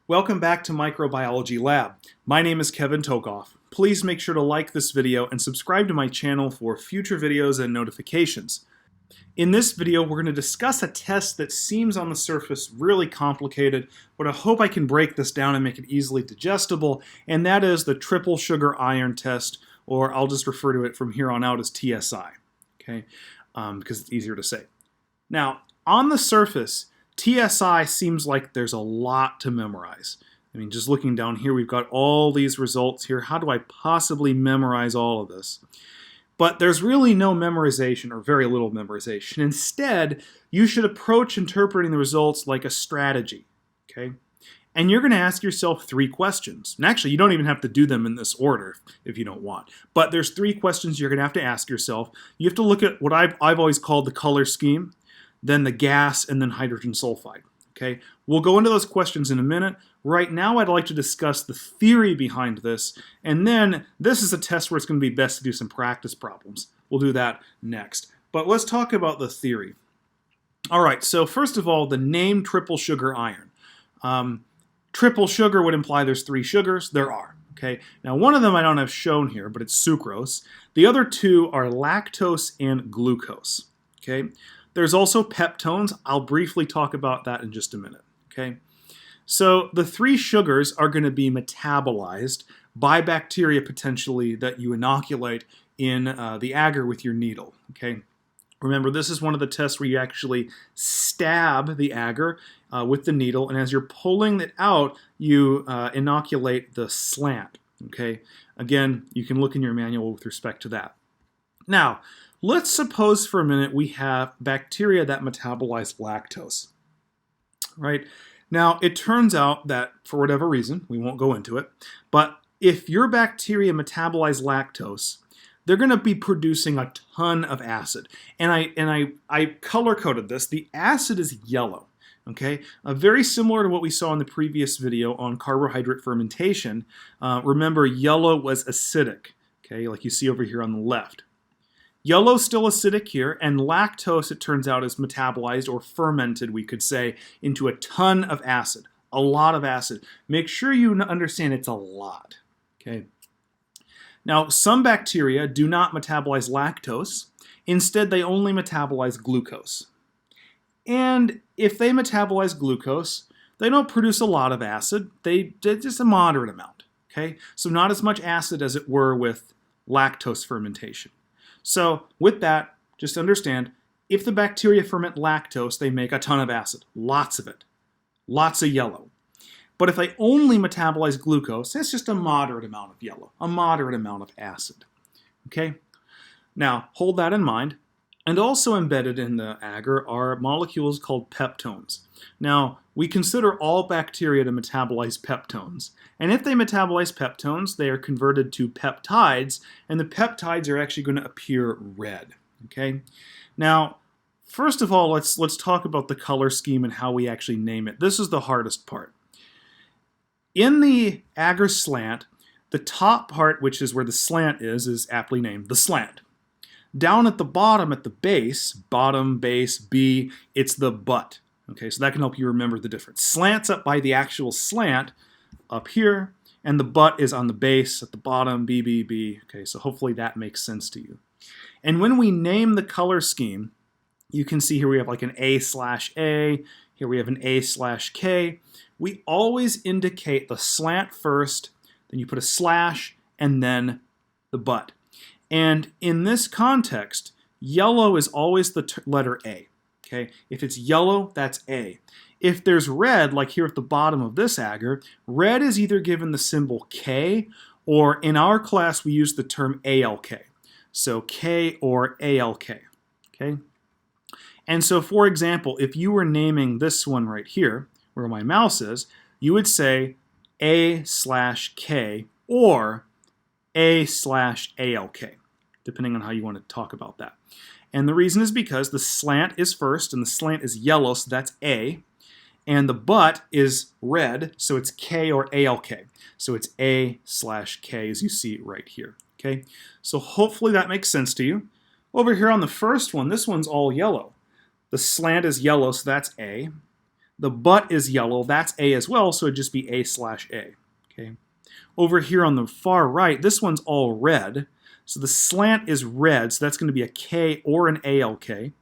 Welcome back to Microbiology Lab. My name is Kevin Tokoph. Please make sure to like this video and subscribe to my channel for future videos and notifications. In this video, we're going to discuss a test that seems on the surface really complicated, but I hope I can break this down and make it easily digestible, and that is the triple sugar iron test, or I'll just refer to it from here on out as TSI, okay? Because it's easier to say. Now, on the surface, TSI seems like there's a lot to memorize. I mean, just looking down here, we've got all these results here. How do I possibly memorize all of this? But there's really no memorization, or very little memorization. Instead, you should approach interpreting the results like a strategy, okay? And you're going to ask yourself 3 questions. And actually, you don't even have to do them in this order if you don't want. But there's 3 questions you're going to ask yourself. You have to look at what I've always called the color scheme, then the gas, and then hydrogen sulfide. Okay, we'll go into those questions in a minute. Right now, I'd like to discuss the theory behind this, and then this is a test where it's going to be best to do some practice problems. We'll do that next. But let's talk about the theory. All right, so first of all, the name triple sugar iron. Triple sugar would imply there's 3 sugars. There are. Okay, now one of them I don't have shown here, but it's sucrose. The other 2 are lactose and glucose. Okay. There's also peptones. I'll briefly talk about that in just a minute, okay? So the 3 sugars are going to be metabolized by bacteria potentially that you inoculate in the agar with your needle, okay? Remember, this is one of the tests where you actually stab the agar with the needle, and as you're pulling it out, you inoculate the slant, okay? Again, you can look in your manual with respect to that. Now, let's suppose for a minute we have bacteria that metabolize lactose, right? Now, it turns out that for whatever reason, we won't go into it, but if your bacteria metabolize lactose, they're going to be producing a ton of acid. And I color-coded this. The acid is yellow, okay? Very similar to what we saw in the previous video on carbohydrate fermentation. Remember, yellow was acidic, okay, like you see over here on the left. Yellow's still acidic here, and lactose, it turns out, is metabolized or fermented, we could say, into a ton of acid. A lot of acid. Make sure you understand it's a lot. Okay. Now, some bacteria do not metabolize lactose. Instead, they only metabolize glucose. And if they metabolize glucose, they don't produce a lot of acid. They just a moderate amount. Okay. So not as much acid as it were with lactose fermentation. So with that, just understand, if the bacteria ferment lactose, they make a ton of acid, lots of it, lots of yellow. But if they only metabolize glucose, it's just a moderate amount of yellow, a moderate amount of acid. Okay? Now, hold that in mind. And also embedded in the agar are molecules called peptones. Now, we consider all bacteria to metabolize peptones. And if they metabolize peptones, they are converted to peptides, and the peptides are actually going to appear red. Okay? Now, first of all, let's talk about the color scheme and how we actually name it. This is the hardest part. In the agar slant, the top part, which is where the slant is aptly named the slant. Down at the bottom, at the base, bottom, base, B, it's the butt. Okay, so that can help you remember the difference. Slant's up by the actual slant up here, and the butt is on the base at the bottom, B, B, B. Okay, so hopefully that makes sense to you. And when we name the color scheme, you can see here we have like an A/A, here we have an A/K. We always indicate the slant first, then you put a slash, and then the butt. And in this context, yellow is always the letter A. Okay? If it's yellow, that's A. If there's red, like here at the bottom of this agar, red is either given the symbol K, or in our class we use the term ALK. So K or ALK. Okay? And so, for example, if you were naming this one right here, where my mouse is, you would say A/K or A/ALK, depending on how you want to talk about that. And the reason is because the slant is first, and the slant is yellow, so that's A. And the butt is red, so it's K or ALK. So it's A/K, as you see right here. Okay, so hopefully that makes sense to you. Over here on the first one, this one's all yellow. The slant is yellow, so that's A. The butt is yellow. That's A as well, so it'd just be A/A. Okay. Over here on the far right, this one's all red. So the slant is red, so that's going to be a K or an ALK.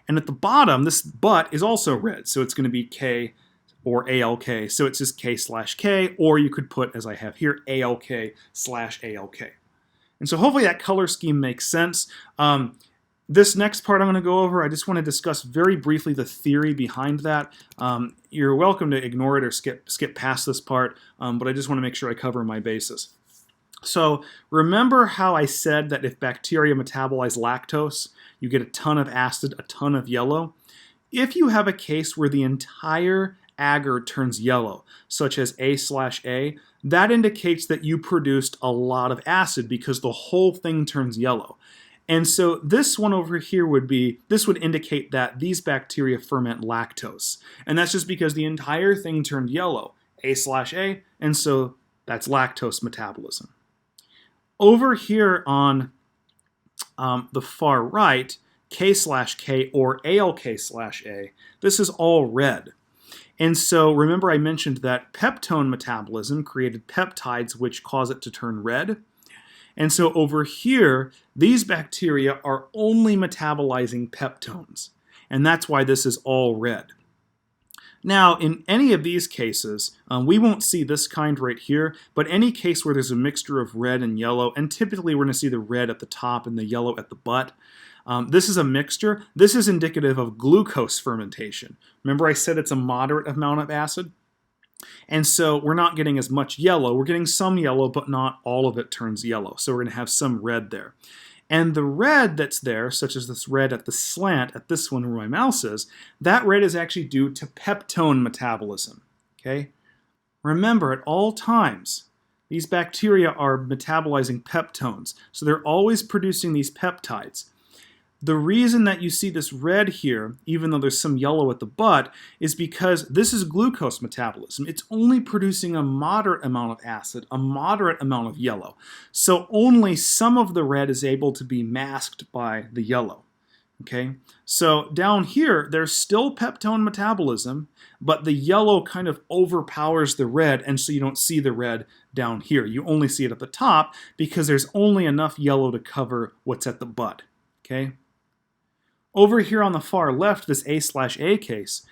And at the bottom, this butt is also red, so it's going to be K or ALK. So it's just K/K, or you could put, as I have here, ALK/ALK. And so hopefully that color scheme makes sense. This next part I'm going to go over, I just want to discuss very briefly the theory behind that. You're welcome to ignore it or skip past this part, but I just want to make sure I cover my bases. So remember how I said that if bacteria metabolize lactose, you get a ton of acid, a ton of yellow? If you have a case where the entire agar turns yellow, such as A/A, that indicates that you produced a lot of acid because the whole thing turns yellow. And so this one over here would indicate that these bacteria ferment lactose. And that's just because the entire thing turned yellow, A/A, and so that's lactose metabolism. Over here on the far right, K/K or ALK/A, this is all red. And so remember I mentioned that peptone metabolism created peptides which cause it to turn red. And so over here, these bacteria are only metabolizing peptones. And that's why this is all red. Now, in any of these cases, we won't see this kind right here, but any case where there's a mixture of red and yellow, and typically we're going to see the red at the top and the yellow at the butt. This is a mixture. This is indicative of glucose fermentation. Remember I said it's a moderate amount of acid? And so we're not getting as much yellow. We're getting some yellow, but not all of it turns yellow. So we're going to have some red there. And the red that's there, such as this red at the slant, at this one where my mouse is, that red is actually due to peptone metabolism. Okay? Remember, at all times, these bacteria are metabolizing peptones. So they're always producing these peptides. The reason that you see this red here, even though there's some yellow at the butt, is because this is glucose metabolism. It's only producing a moderate amount of acid, a moderate amount of yellow. So only some of the red is able to be masked by the yellow. Okay? So down here, there's still peptone metabolism, but the yellow kind of overpowers the red, and so you don't see the red down here. You only see it at the top because there's only enough yellow to cover what's at the butt. Okay? Over here on the far left, this A/A case,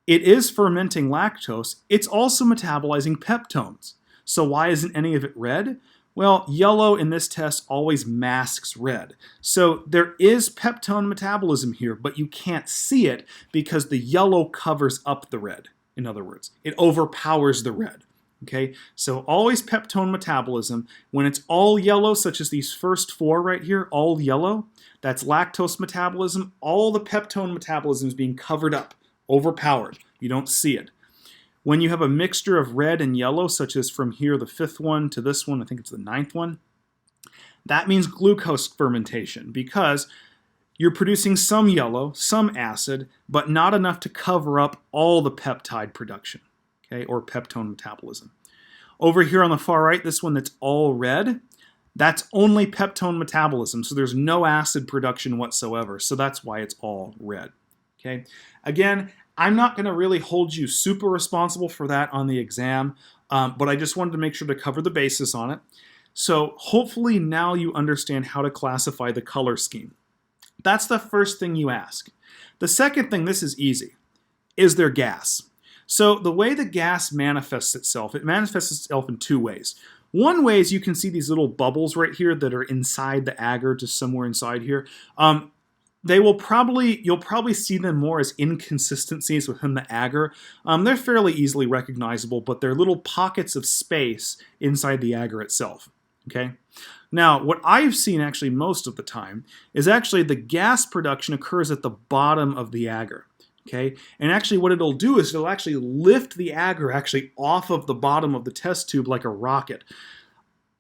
it is fermenting lactose. It's also metabolizing peptones. So why isn't any of it red? Well, yellow in this test always masks red. So there is peptone metabolism here, but you can't see it because the yellow covers up the red. In other words, it overpowers the red. Okay, so always peptone metabolism. When it's all yellow, such as these first four right here, all yellow, that's lactose metabolism. All the peptone metabolism is being covered up, overpowered. You don't see it. When you have a mixture of red and yellow, such as from here, the fifth one to this one, I think it's the ninth one, that means glucose fermentation because you're producing some yellow, some acid, but not enough to cover up all the peptide production. Okay, or peptone metabolism. Over here on the far right, this one that's all red, that's only peptone metabolism, so there's no acid production whatsoever, so that's why it's all red. Okay, again, I'm not going to really hold you super responsible for that on the exam, but I just wanted to make sure to cover the basis on it. So hopefully now you understand how to classify the color scheme. That's the first thing you ask. The second thing, this is easy. Is there gas? So the way the gas manifests itself, it manifests itself in two ways. One way is you can see these little bubbles right here that are inside the agar, just somewhere inside here. You'll probably see them more as inconsistencies within the agar. They're fairly easily recognizable, but they're little pockets of space inside the agar itself. Okay. Now, what I've seen actually most of the time is actually the gas production occurs at the bottom of the agar. Okay, and actually what it'll do is it'll actually lift the agar actually off of the bottom of the test tube like a rocket.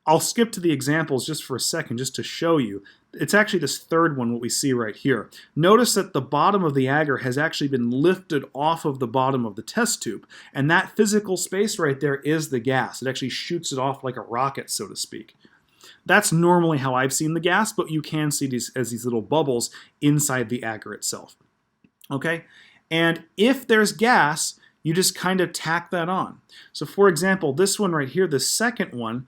I'll skip to the examples just for a second just to show you. It's actually this third one, what we see right here. Notice that the bottom of the agar has actually been lifted off of the bottom of the test tube, and that physical space right there is the gas. It actually shoots it off like a rocket, so to speak. That's normally how I've seen the gas, but you can see these as these little bubbles inside the agar itself. Okay? And if there's gas, you just kind of tack that on. So for example, this one right here, the second one,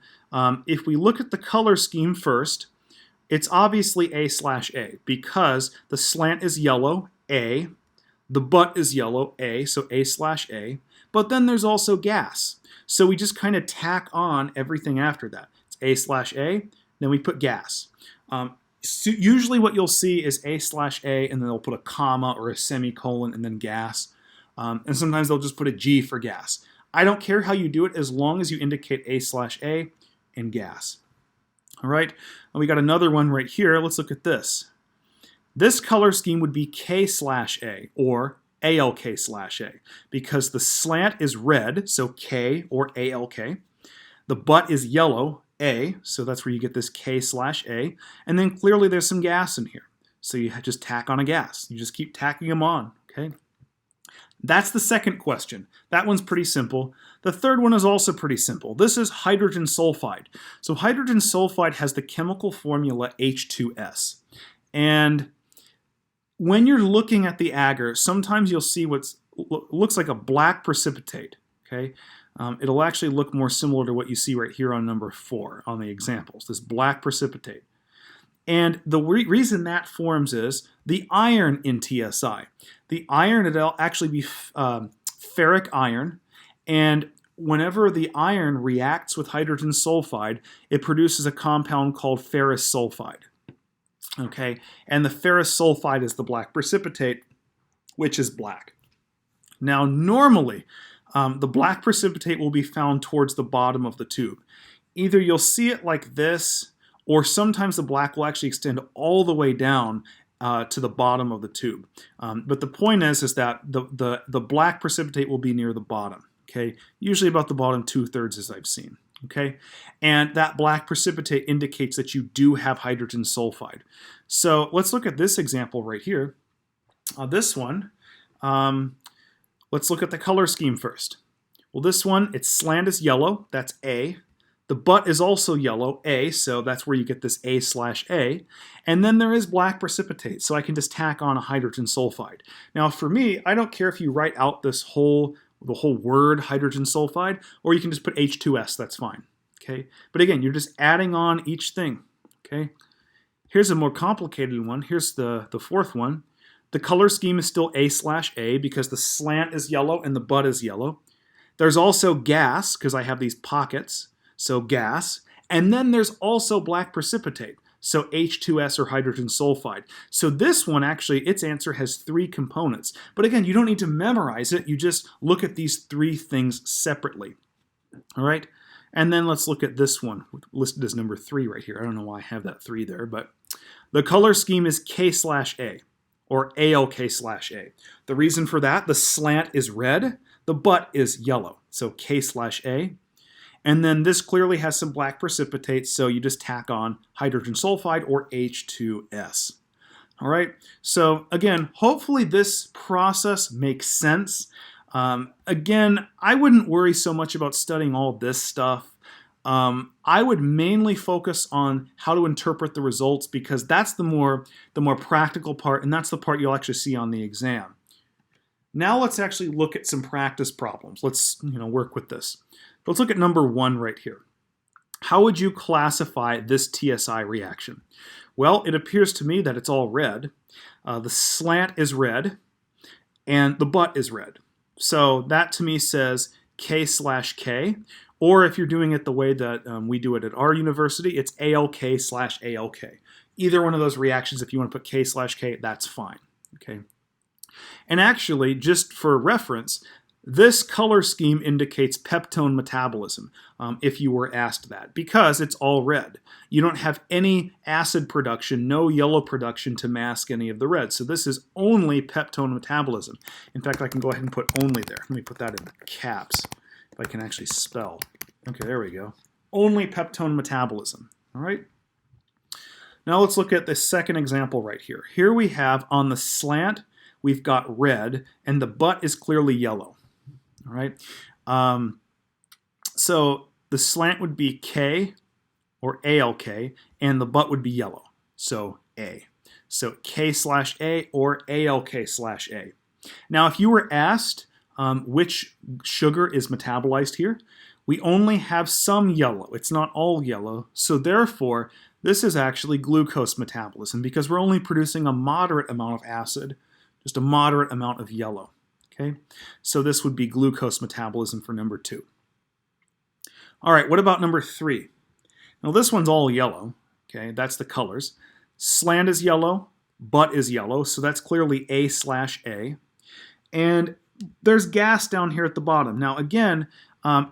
if we look at the color scheme first, it's obviously A/A because the slant is yellow, A, the butt is yellow, A, so A/A, but then there's also gas. So we just kind of tack on everything after that. It's A/A, then we put gas. So usually what you'll see is A/A, and then they'll put a comma or a semicolon and then gas. And sometimes they'll just put a G for gas. I don't care how you do it as long as you indicate A/A and gas. All right, and we got another one right here. Let's look at this. This color scheme would be K/A or ALK/A because the slant is red, so K or ALK. The butt is yellow, A, so that's where you get this K/A. And then clearly there's some gas in here. So you just tack on a gas. You just keep tacking them on, okay? That's the second question. That one's pretty simple. The third one is also pretty simple. This is hydrogen sulfide. So hydrogen sulfide has the chemical formula H2S. And when you're looking at the agar, sometimes you'll see what looks like a black precipitate, okay? It'll actually look more similar to what you see right here on number 4 on the examples, this black precipitate. And the reason that forms is the iron in TSI. The iron, it'll actually be ferric iron, and whenever the iron reacts with hydrogen sulfide, it produces a compound called ferrous sulfide. Okay, and the ferrous sulfide is the black precipitate, which is black. Now, normally, the black precipitate will be found towards the bottom of the tube. Either you'll see it like this, or sometimes the black will actually extend all the way down to the bottom of the tube. But the point is that the black precipitate will be near the bottom, okay? Usually about the bottom 2/3 as I've seen, okay? And that black precipitate indicates that you do have hydrogen sulfide. So let's look at this example right here. This one, let's look at the color scheme first. Well, this one, its slant is yellow, that's A. The butt is also yellow, A, so that's where you get this A/A. And then there is black precipitate, so I can just tack on a hydrogen sulfide. Now for me, I don't care if you write out the whole word hydrogen sulfide, or you can just put H2S, that's fine. Okay? But again, you're just adding on each thing. Okay? Here's a more complicated one. Here's the fourth one. The color scheme is still A/A because the slant is yellow and the butt is yellow. There's also gas, because I have these pockets. So gas, and then there's also black precipitate, so H2S or hydrogen sulfide. So this one actually, its answer has 3 components. But again, you don't need to memorize it, you just look at these 3 things separately. All right, and then let's look at this one, listed as number 3 right here. I don't know why I have that 3 there, but the color scheme is K/A or ALK/A. The reason for that, the slant is red, the butt is yellow, so K/A. And then this clearly has some black precipitate, so you just tack on hydrogen sulfide or H2S. All right, so again, hopefully this process makes sense. Again, I wouldn't worry so much about studying all this stuff. I would mainly focus on how to interpret the results because that's the more practical part, and that's the part you'll actually see on the exam. Now let's actually look at some practice problems. Let's work with this. Let's look at number 1 right here. How would you classify this TSI reaction? Well, it appears to me that it's all red. The slant is red, and the butt is red. So that to me says K/K, or if you're doing it the way that we do it at our university, it's ALK/ALK. Either one of those reactions, if you want to put K/K, that's fine. Okay. And actually, just for reference, this color scheme indicates peptone metabolism, if you were asked that, because it's all red. You don't have any acid production, no yellow production to mask any of the red. So this is only peptone metabolism. In fact, I can go ahead and put only there. Let me put that in caps, if I can actually spell. Okay, there we go. Only peptone metabolism, all right? Now let's look at the second example right here. Here we have on the slant, we've got red, and the butt is clearly yellow. All right, so the slant would be K or ALK, and the butt would be yellow, so A. So K/A or ALK/A. Now, if you were asked which sugar is metabolized here, we only have some yellow. It's not all yellow. So therefore, this is actually glucose metabolism because we're only producing a moderate amount of acid, just a moderate amount of yellow. Okay, so this would be glucose metabolism for number 2. All right, what about number 3? Now this one's all yellow. Okay, that's the colors. Slant is yellow, butt is yellow, so that's clearly A/A. And there's gas down here at the bottom. Now again,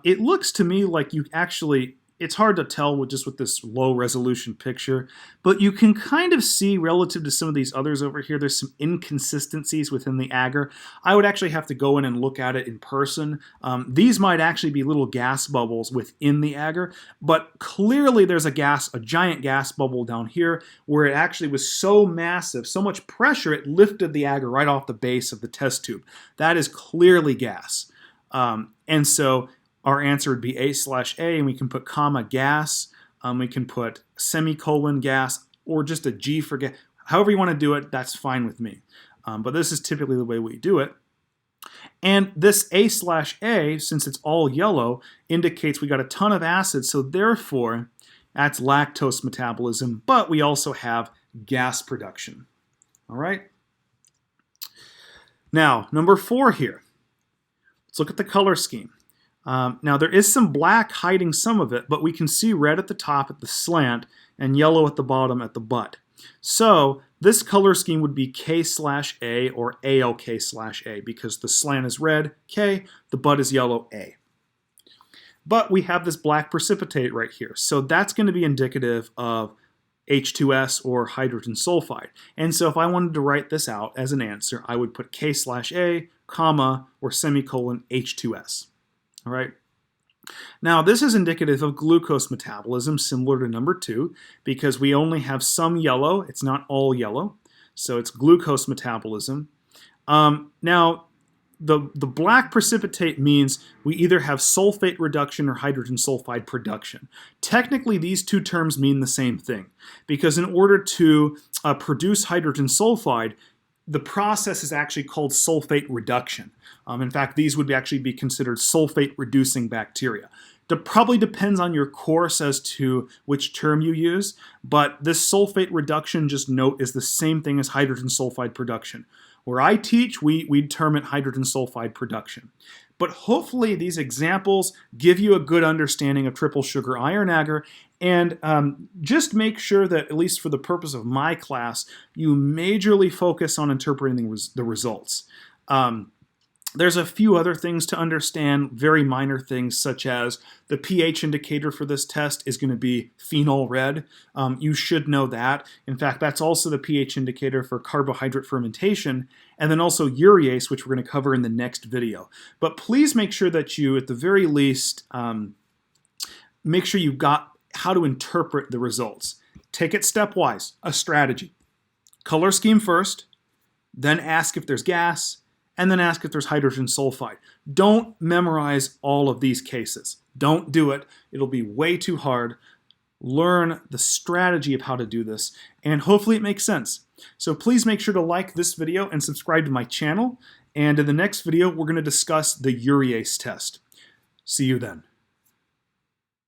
it looks to me like you actually, it's hard to tell with this low resolution picture, but you can kind of see relative to some of these others over here, there's some inconsistencies within the agar. I would actually have to go in and look at it in person. These might actually be little gas bubbles within the agar, but clearly there's a giant gas bubble down here where it actually was so massive, so much pressure, it lifted the agar right off the base of the test tube. That is clearly gas. And so our answer would be A/A, and we can put comma gas, we can put semicolon gas, or just a G for gas. However you want to do it, that's fine with me. But this is typically the way we do it. And this A/A, since it's all yellow, indicates we got a ton of acid, so therefore that's lactose metabolism, but we also have gas production. All right? Now, number 4 here. Let's look at the color scheme. Now there is some black hiding some of it, but we can see red at the top at the slant and yellow at the bottom at the butt. So this color scheme would be K/A or ALK/A because the slant is red, K, the butt is yellow, A. But we have this black precipitate right here, so that's going to be indicative of H2S or hydrogen sulfide. And so if I wanted to write this out as an answer, I would put K/A, comma, or semicolon H2S. All right. Now this is indicative of glucose metabolism, similar to number 2, because we only have some yellow. It's not all yellow, so it's glucose metabolism. Now the black precipitate means we either have sulfate reduction or hydrogen sulfide production. Technically, these two terms mean the same thing, because in order to produce hydrogen sulfide, the process is actually called sulfate reduction. In fact, these would actually be considered sulfate-reducing bacteria. It probably depends on your course as to which term you use, but this sulfate reduction, just note, is the same thing as hydrogen sulfide production. Where I teach, we term it hydrogen sulfide production. But hopefully these examples give you a good understanding of triple sugar iron agar, and just make sure that, at least for the purpose of my class, you majorly focus on interpreting the results. There's a few other things to understand, very minor things, such as the pH indicator for this test is going to be phenol red. You should know that. In fact, that's also the pH indicator for carbohydrate fermentation, and then also urease, which we're going to cover in the next video. But please make sure that you, at the very least, make sure you've got how to interpret the results. Take it stepwise, a strategy. Color scheme first, then ask if there's gas, and then ask if there's hydrogen sulfide. Don't memorize all of these cases. Don't do it. It'll be way too hard. Learn the strategy of how to do this, and hopefully it makes sense. So please make sure to like this video and subscribe to my channel. And in the next video, we're going to discuss the urease test. See you then.